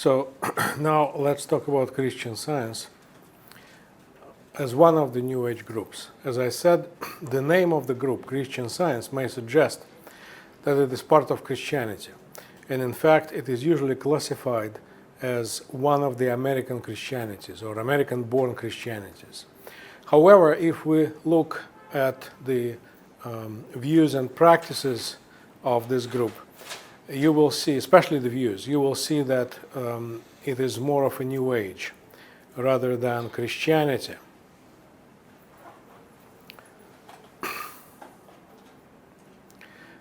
So now let's talk about Christian Science as one of the New Age groups. As I said, the name of the group, Christian Science, may suggest that it is part of Christianity. And in fact, it is usually classified as one of the American Christianities or American-born Christianities. However, if we look at the views and practices of this group, you will see, especially the views, you will see that it is more of a New Age rather than Christianity.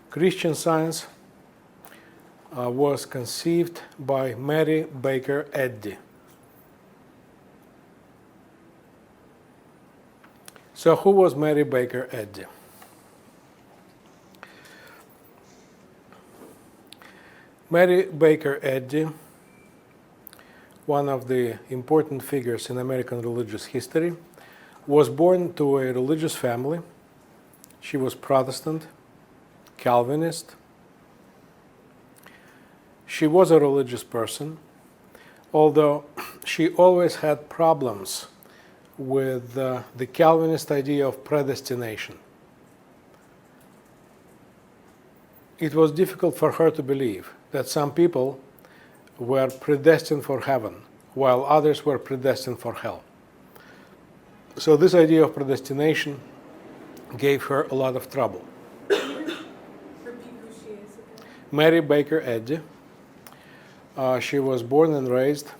Christian Science was conceived by Mary Baker Eddy. So who was Mary Baker Eddy? Mary Baker Eddy, one of the important figures in American religious history, was born to a religious family. She was Protestant, Calvinist. She was a religious person, although she always had problems with the Calvinist idea of predestination. It was difficult for her to believe that some people were predestined for heaven, while others were predestined for hell. So this idea of predestination gave her a lot of trouble. Mary Baker Eddy. She was born and raised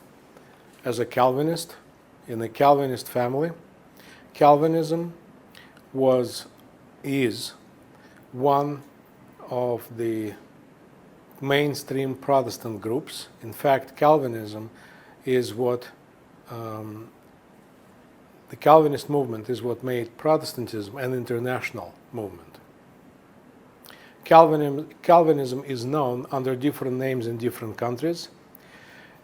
as a Calvinist in a Calvinist family. Calvinism is one of the mainstream Protestant groups. In fact, Calvinism is what the Calvinist movement is what made Protestantism an international movement. Calvinism is known under different names in different countries.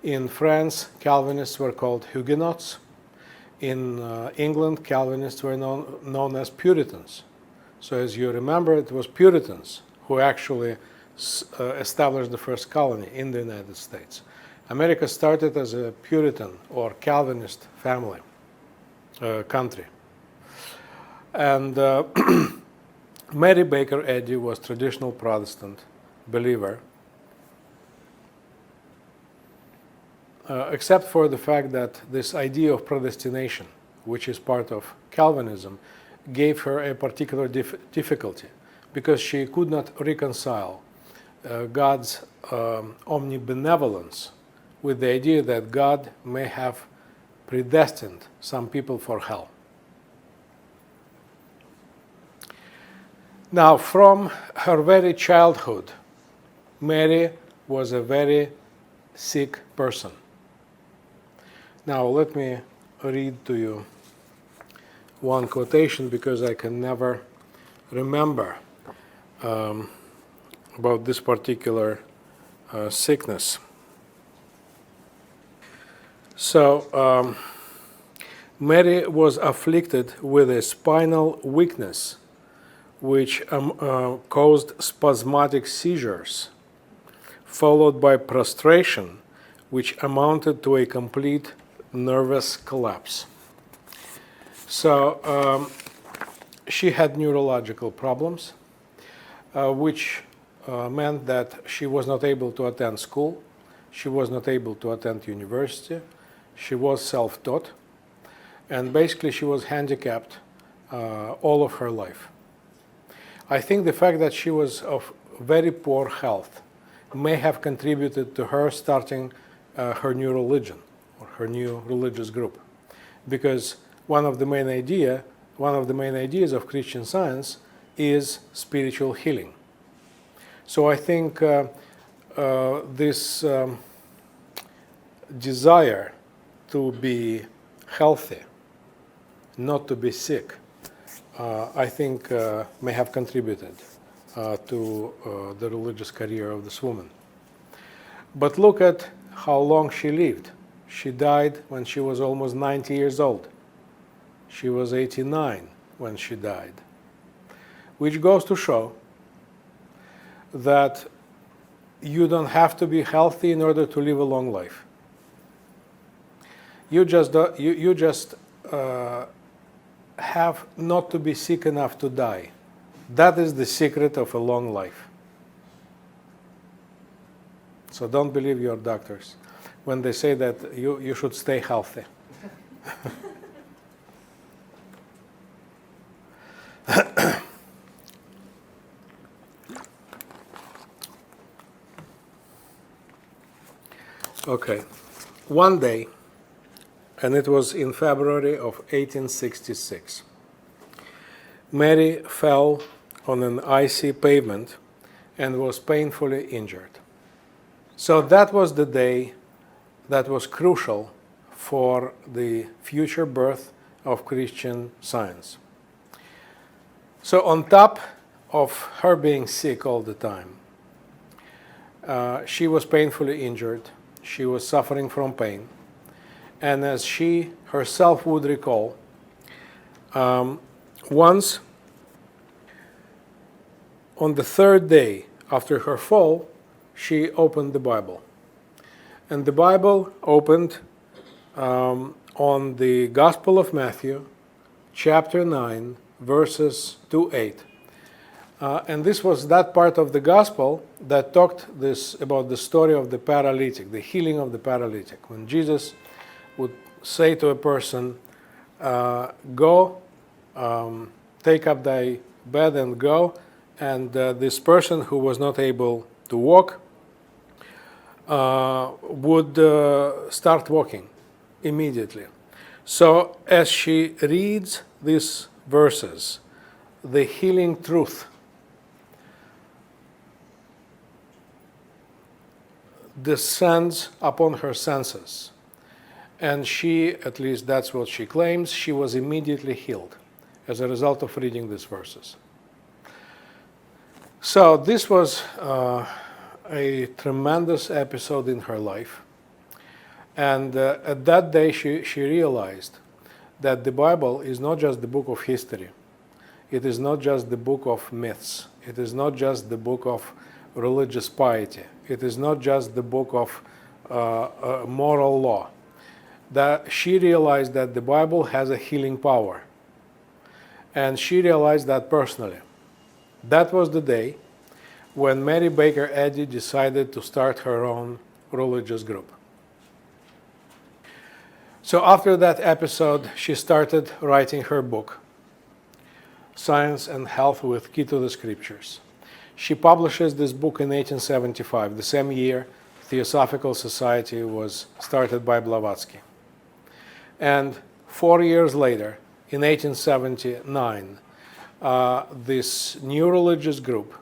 In France, Calvinists were called Huguenots. In England, Calvinists were known as Puritans. So as you remember, it was Puritans who actually established the first colony in the United States. America started as a Puritan or Calvinist country. And Mary Baker Eddy was traditional Protestant believer, except for the fact that this idea of predestination, which is part of Calvinism, gave her a particular difficulty because she could not reconcile God's omnibenevolence with the idea that God may have predestined some people for hell. Now, from her very childhood, Mary was a very sick person. Now, let me read to you one quotation because I can never remember about this particular sickness. So, Mary was afflicted with a spinal weakness which caused spasmodic seizures, followed by prostration, which amounted to a complete nervous collapse. So she had neurological problems, which meant that she was not able to attend school, she was not able to attend university, she was self-taught, and basically she was handicapped all of her life. I think the fact that she was of very poor health may have contributed to her starting her new religion or her new religious group, because one of the main ideas of Christian Science is spiritual healing. So I think this desire to be healthy, not to be sick, I think may have contributed to the religious career of this woman. But look at how long she lived. She died when she was almost 90 years old. She was 89 when she died, which goes to show that you don't have to be healthy in order to live a long life. You just have not to be sick enough to die. That is the secret of a long life. So don't believe your doctors when they say that you should stay healthy. Okay. One day, and it was in February of 1866, Mary fell on an icy pavement and was painfully injured. So that was the day that was crucial for the future birth of Christian Science. So on top of her being sick all the time, she was painfully injured. She was suffering from pain. And as she herself would recall, once on the third day after her fall, she opened the Bible. And the Bible opened on the Gospel of Matthew, chapter 9, verses 2-8. And this was that part of the Gospel that talked about the story of the paralytic, the healing of the paralytic. When Jesus would say to a person, go, take up thy bed and go, and this person who was not able to walk would start walking immediately. So as she reads these verses, the healing truth descends upon her senses. And she, at least that's what she claims, she was immediately healed as a result of reading these verses. So this was a tremendous episode in her life. And at that day she realized that the Bible is not just the book of history. It is not just the book of myths. It is not just the book of religious piety. It is not just the book of moral law. That she realized that the Bible has a healing power. And she realized that personally. That was the day when Mary Baker Eddy decided to start her own religious group. So after that episode, she started writing her book, Science and Health with Key to the Scriptures. She publishes this book in 1875, the same year Theosophical Society was started by Blavatsky. And 4 years later, in 1879, this new religious group,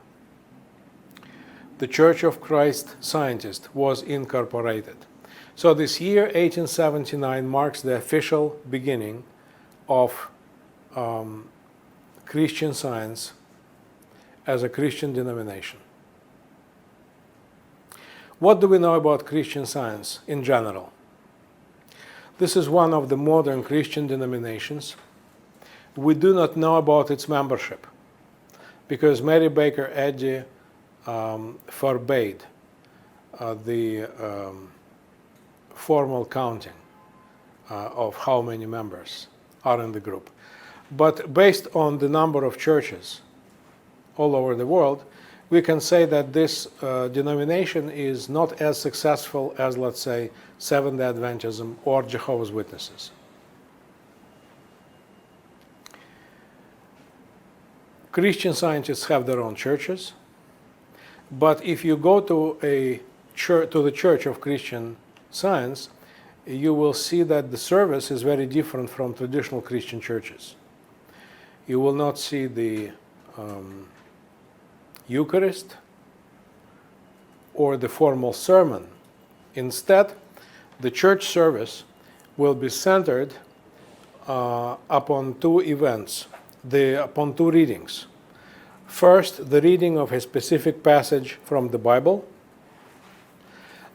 the Church of Christ Scientist, was incorporated. So this year, 1879, marks the official beginning of Christian Science as a Christian denomination. What do we know about Christian Science in general? This is one of the modern Christian denominations. We do not know about its membership because Mary Baker Eddy forbade the formal counting of how many members are in the group. But based on the number of churches all over the world, we can say that this denomination is not as successful as, let's say, Seventh-day Adventism or Jehovah's Witnesses. Christian Scientists have their own churches, but if you go to the Church of Christian Science, you will see that the service is very different from traditional Christian churches. You will not see the Eucharist or the formal sermon. Instead, the church service will be centered upon two events, upon two readings. First, the reading of a specific passage from the Bible.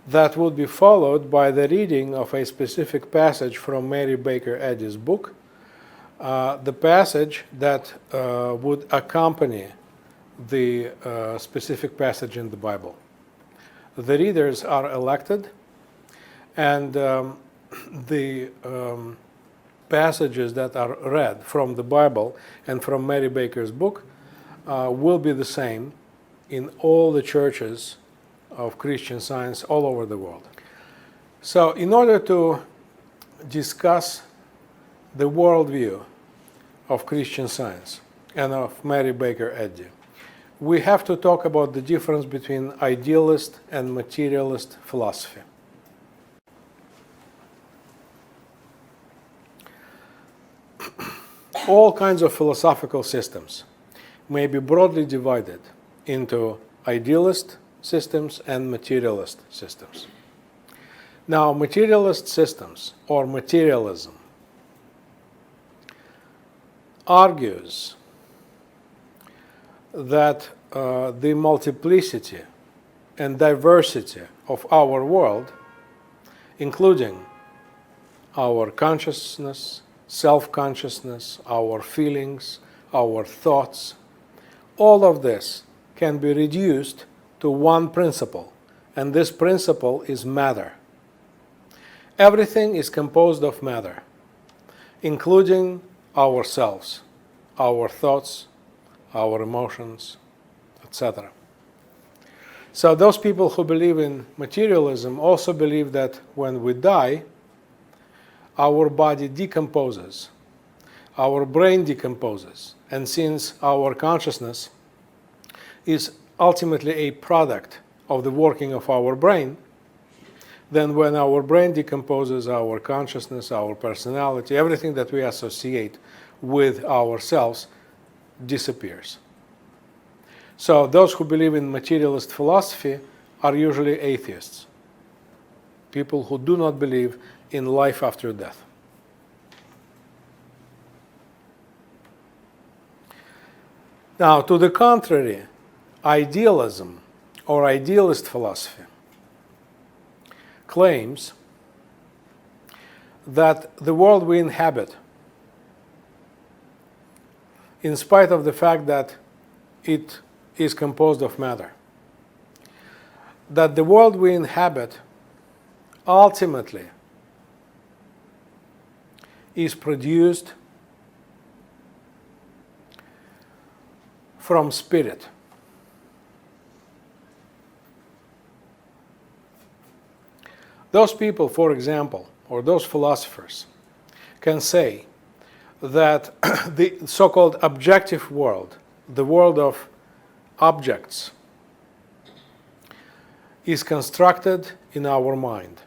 That would be followed by the reading of a specific passage from Mary Baker Eddy's book, the passage that would accompany the specific passage in the Bible. The readers are elected, and the passages that are read from the Bible and from Mary Baker's book will be the same in all the churches of Christian Science all over the world. So in order to discuss the worldview of Christian Science and of Mary Baker Eddy, we have to talk about the difference between idealist and materialist philosophy. All kinds of philosophical systems may be broadly divided into idealist systems and materialist systems. Now, materialist systems, or materialism, argues that the multiplicity and diversity of our world, including our consciousness, self-consciousness, our feelings, our thoughts, all of this can be reduced to one principle, and this principle is matter. Everything is composed of matter, including ourselves, our thoughts, our emotions, etc. So those people who believe in materialism also believe that when we die, our body decomposes, our brain decomposes, and since our consciousness is ultimately a product of the working of our brain, then when our brain decomposes, our consciousness, our personality, everything that we associate with ourselves disappears. So those who believe in materialist philosophy are usually atheists, people who do not believe in life after death. Now, to the contrary, idealism or idealist philosophy claims that the world we inhabit, in spite of the fact that it is composed of matter, that the world we inhabit ultimately is produced from spirit. Those people, for example, or those philosophers, can say that the so-called objective world, the world of objects, is constructed in our mind.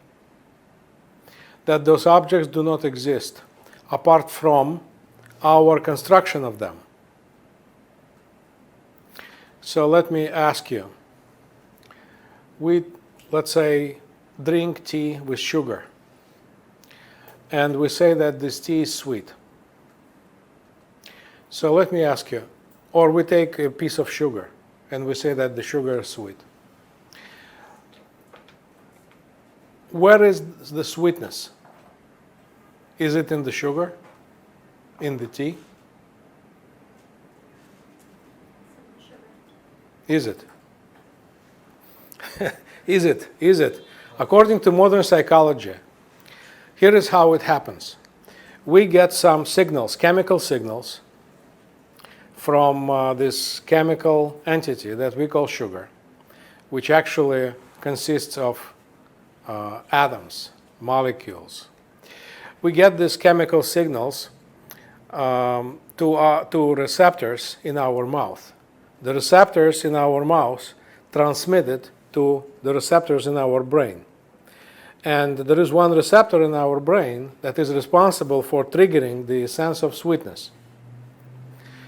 That those objects do not exist apart from our construction of them. So let me ask you, we, let's say, drink tea with sugar, and we say that this tea is sweet. So let me ask you, or we take a piece of sugar and we say that the sugar is sweet. Where is the sweetness? Is it in the sugar? In the tea? Is it? Is it? Is it? According to modern psychology, here is how it happens. We get some signals, chemical signals, from this chemical entity that we call sugar, which actually consists of atoms, molecules. We get these chemical signals to receptors in our mouth. The receptors in our mouth transmit it to the receptors in our brain. And there is one receptor in our brain that is responsible for triggering the sense of sweetness.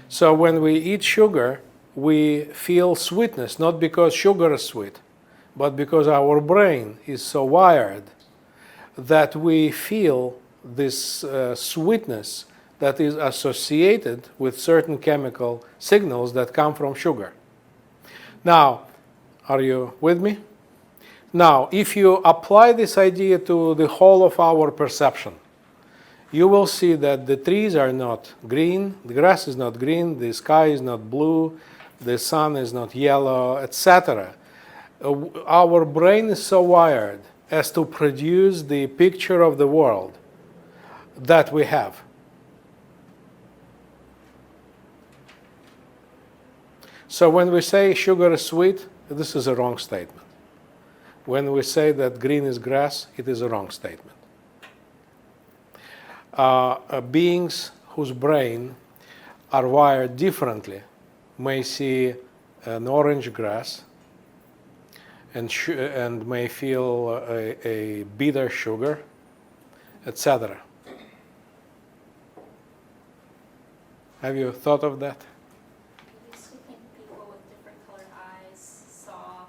So when we eat sugar, we feel sweetness, not because sugar is sweet, but because our brain is so wired that we feel this sweetness that is associated with certain chemical signals that come from sugar. Now, are you with me? Now, if you apply this idea to the whole of our perception, you will see that the trees are not green, the grass is not green, the sky is not blue, the sun is not yellow, etc. Our brain is so wired as to produce the picture of the world that we have. So when we say sugar is sweet, this is a wrong statement. When we say that green is grass, it is a wrong statement. Beings whose brain are wired differently may see an orange grass and may feel a bitter sugar, etc. Have you thought of that? I used to think people with different colored eyes saw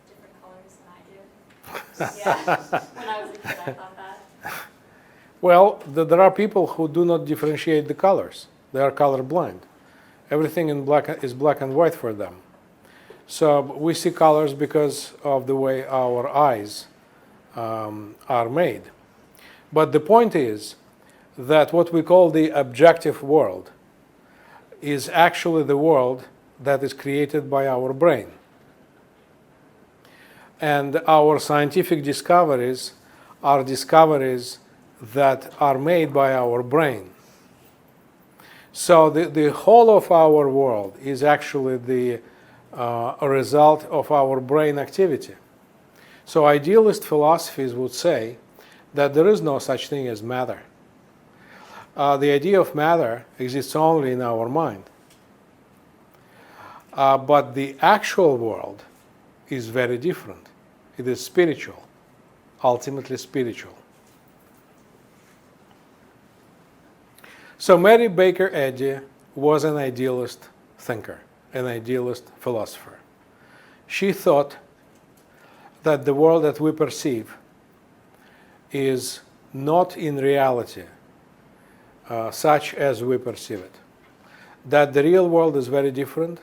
different colors than I do. Yeah, when I was a kid, I thought that. Well, there are people who do not differentiate the colors. They are colorblind. Everything is black and white for them. So we see colors because of the way our eyes are made. But the point is that what we call the objective world is actually the world that is created by our brain. And our scientific discoveries are discoveries that are made by our brain. So the whole of our world is actually a result of our brain activity. So idealist philosophies would say that there is no such thing as matter. The idea of matter exists only in our mind. But the actual world is very different. It is spiritual, ultimately spiritual. So Mary Baker Eddy was an idealist thinker, an idealist philosopher. She thought that the world that we perceive is not in reality such as we perceive it. That the real world is very different,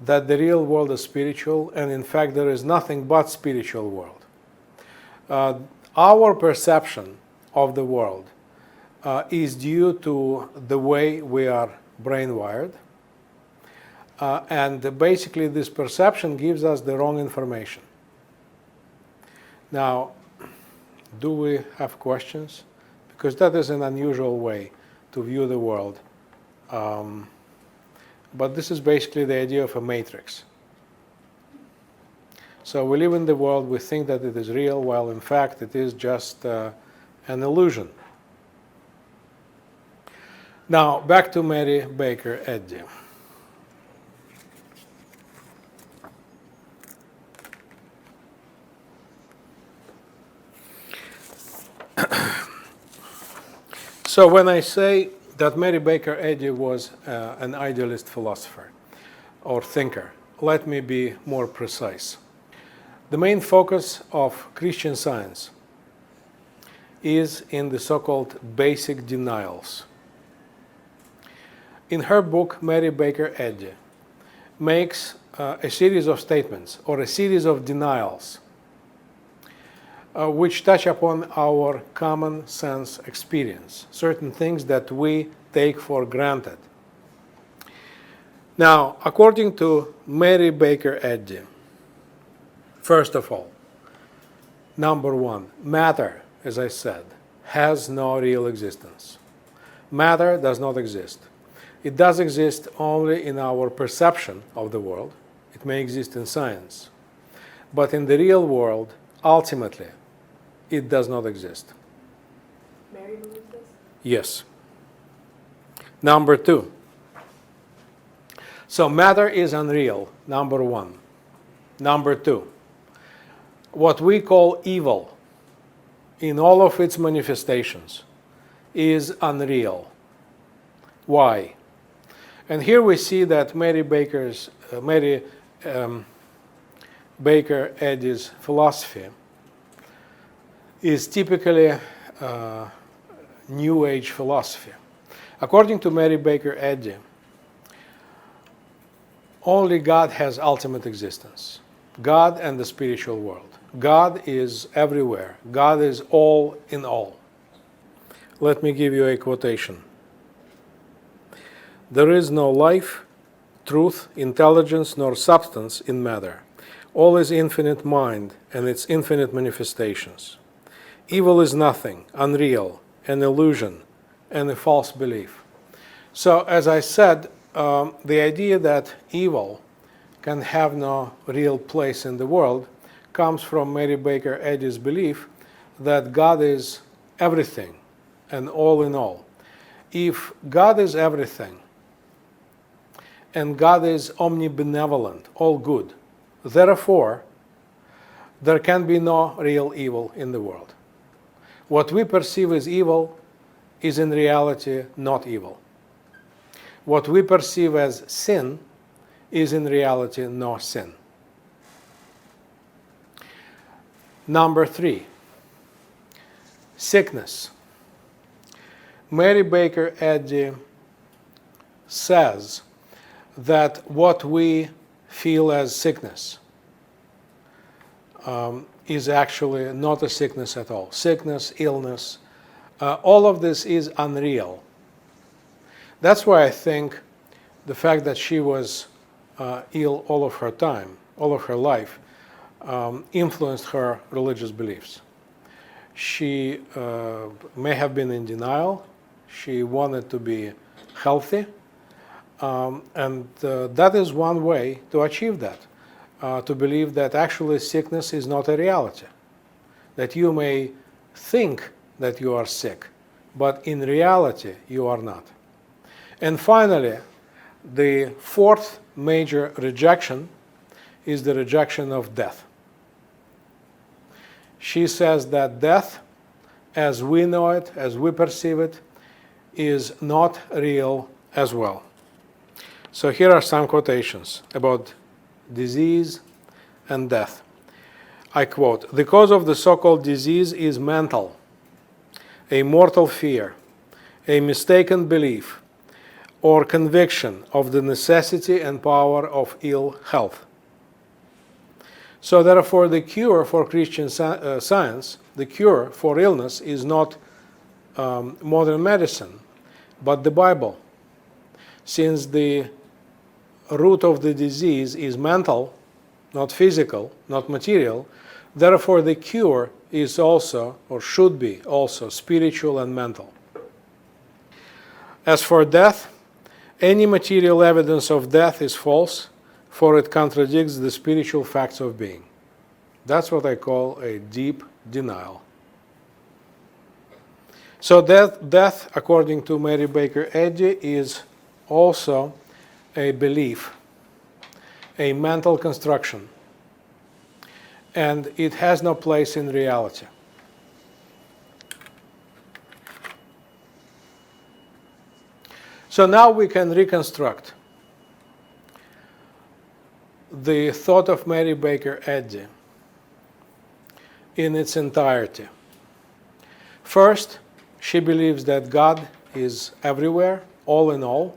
that the real world is spiritual, and in fact there is nothing but spiritual world. Our perception of the world is due to the way we are brain wired. And basically this perception gives us the wrong information. Now, do we have questions? Because that is an unusual way to view the world. But this is basically the idea of a matrix. So we live in the world, we think that it is real, while in fact it is just an illusion. Now, back to Mary Baker Eddy. So when I say that Mary Baker Eddy was an idealist philosopher or thinker, let me be more precise. The main focus of Christian Science is in the so-called basic denials. In her book, Mary Baker Eddy makes a series of statements or a series of denials which touch upon our common sense experience, certain things that we take for granted. Now, according to Mary Baker Eddy, first of all, number one, matter, as I said, has no real existence. Matter does not exist. It does exist only in our perception of the world. It may exist in science. But in the real world, ultimately, it does not exist. Mary believes this? Yes. Number two. So matter is unreal, number one. Number two. What we call evil in all of its manifestations is unreal. Why? And here we see that Mary Baker Eddy's philosophy is typically New Age philosophy. According to Mary Baker Eddy, only God has ultimate existence. God and the spiritual world. God is everywhere. God is all in all. Let me give you a quotation. There is no life, truth, intelligence, nor substance in matter. All is infinite mind and its infinite manifestations. Evil is nothing, unreal, an illusion, and a false belief. So, as I said, the idea that evil can have no real place in the world comes from Mary Baker Eddy's belief that God is everything and all in all. If God is everything and God is omnibenevolent, all good, therefore, there can be no real evil in the world. What we perceive as evil is in reality not evil. What we perceive as sin is in reality no sin. Number 3, sickness. Mary Baker Eddy says that what we feel as sickness is actually not a sickness at all. Sickness, illness, all of this is unreal. That's why I think the fact that she was ill all of her time, all of her life, influenced her religious beliefs. She may have been in denial. She wanted to be healthy. And that is one way to achieve that, to believe that actually sickness is not a reality, that you may think that you are sick, but in reality you are not. And finally, the fourth major rejection is the rejection of death. She says that death, as we know it, as we perceive it, is not real as well. So here are some quotations about disease and death. I quote, "The cause of the so-called disease is mental, a mortal fear, a mistaken belief, or conviction of the necessity and power of ill health. So therefore, the cure for Christian science, the cure for illness is not modern medicine, but the Bible. Since the root of the disease is mental, not physical, not material, therefore the cure is also, or should be also, spiritual and mental. As for death, any material evidence of death is false, for it contradicts the spiritual facts of being." That's what I call a deep denial. So death, according to Mary Baker Eddy, is also a belief, a mental construction, and it has no place in reality. So now we can reconstruct the thought of Mary Baker Eddy in its entirety. First, she believes that God is everywhere, all in all,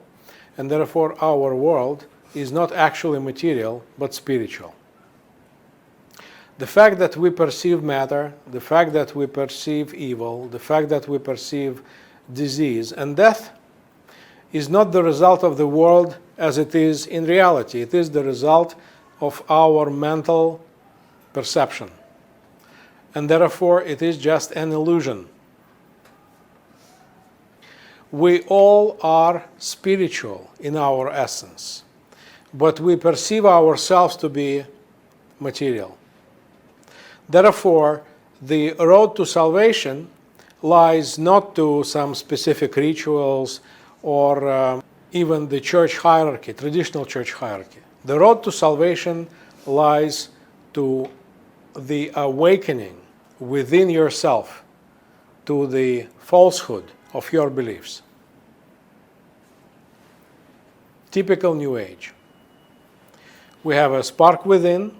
and therefore our world is not actually material, but spiritual. The fact that we perceive matter, the fact that we perceive evil, the fact that we perceive disease and death is not the result of the world as it is in reality. It is the result of our mental perception. And therefore, it is just an illusion. We all are spiritual in our essence, but we perceive ourselves to be material. Therefore, the road to salvation lies not to some specific rituals or even the church hierarchy, traditional church hierarchy. The road to salvation lies to the awakening within yourself to the falsehood of your beliefs. Typical New Age. We have a spark within.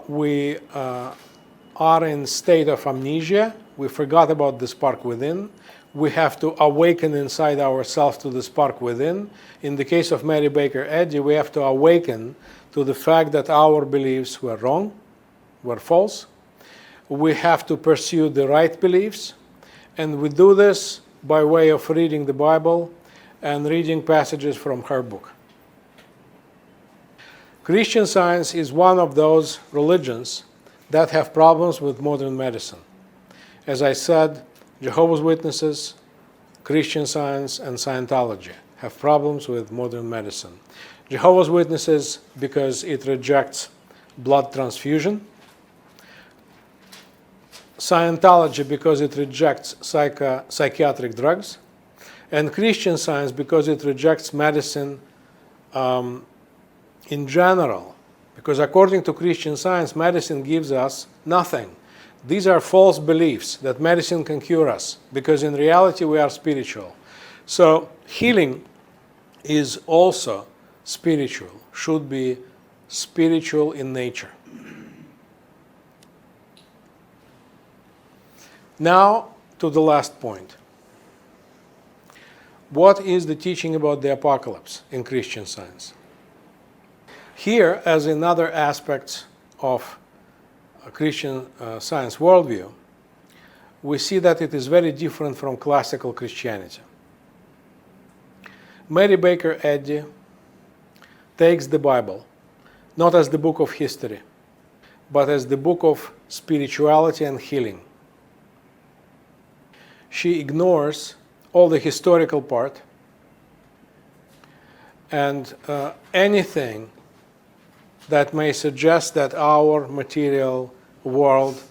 We are in state of amnesia. We forgot about the spark within. We have to awaken inside ourselves to the spark within. In the case of Mary Baker Eddy, we have to awaken to the fact that our beliefs were wrong, were false. We have to pursue the right beliefs, and we do this by way of reading the Bible and reading passages from her book. Christian Science is one of those religions that have problems with modern medicine. As I said, Jehovah's Witnesses, Christian Science, and Scientology have problems with modern medicine. Jehovah's Witnesses because it rejects blood transfusion. Scientology because it rejects psychiatric drugs. And Christian Science because it rejects medicine in general. Because according to Christian Science, medicine gives us nothing. These are false beliefs that medicine can cure us, because in reality we are spiritual. So healing is also spiritual, should be spiritual in nature. Now to the last point. What is the teaching about the apocalypse in Christian Science? Here, as in other aspects of a Christian Science worldview, we see that it is very different from classical Christianity. Mary Baker Eddy takes the Bible not as the book of history, but as the book of spirituality and healing. She ignores all the historical part and anything that may suggest that our material world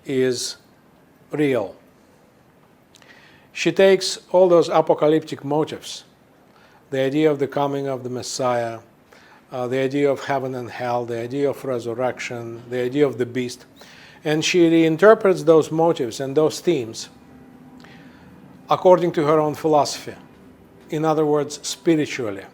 is real. She takes all those apocalyptic motives, the idea of the coming of the Messiah, the idea of heaven and hell, the idea of resurrection, the idea of the beast, and she reinterprets those motives and those themes according to her own philosophy. In other words, spiritually.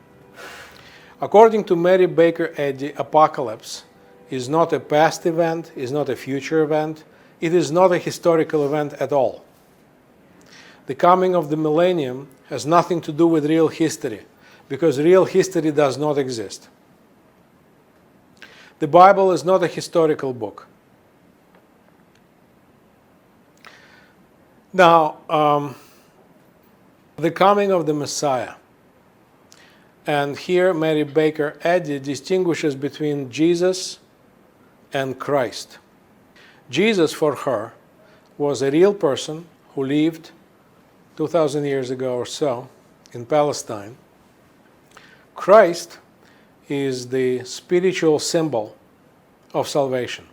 According to Mary Baker Eddy, apocalypse is not a past event, is not a future event, it is not a historical event at all. The coming of the millennium has nothing to do with real history, because real history does not exist. The Bible is not a historical book. Now, the coming of the Messiah. And here Mary Baker Eddy distinguishes between Jesus and Christ. Jesus, for her, was a real person who lived 2,000 years ago or so in Palestine. Christ is the spiritual symbol of salvation.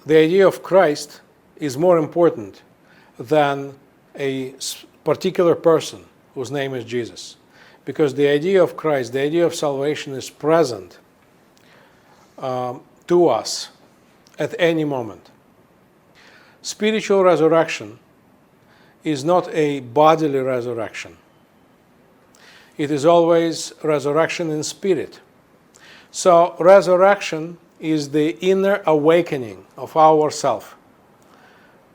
The idea of Christ is more important than a particular person whose name is Jesus, because the idea of Christ, the idea of salvation, is present to us at any moment. Spiritual resurrection is not a bodily resurrection. It is always resurrection in spirit. So resurrection is the inner awakening of ourself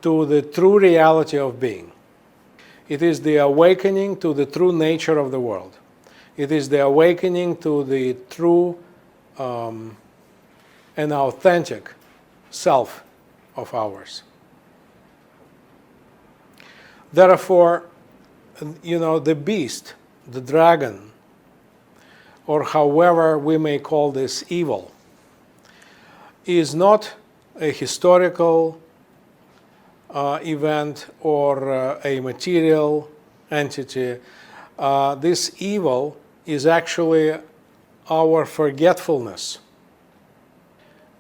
to the true reality of being. It is the awakening to the true nature of the world. It is the awakening to the true and authentic self of ours. Therefore, the beast, the dragon, or however we may call this evil, is not a historical event or a material entity. This evil is actually our forgetfulness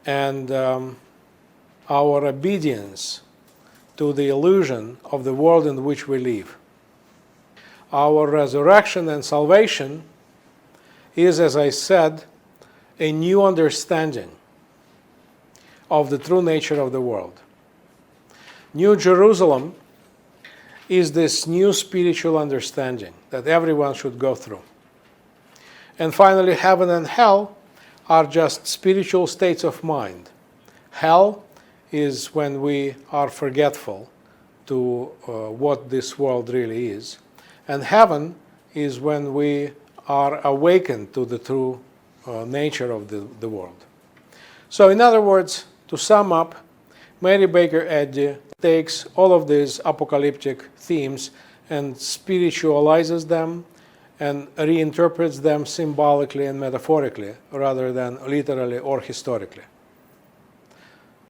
and our obedience to the illusion of the world in which we live. Our resurrection and salvation is, as I said, a new understanding of the true nature of the world. New Jerusalem is this new spiritual understanding that everyone should go through. And finally, heaven and hell are just spiritual states of mind. Hell is when we are forgetful to what this world really is. And heaven is when we are awakened to the true nature of the world. So in other words, to sum up, Mary Baker Eddy takes all of these apocalyptic themes and spiritualizes them and reinterprets them symbolically and metaphorically rather than literally or historically.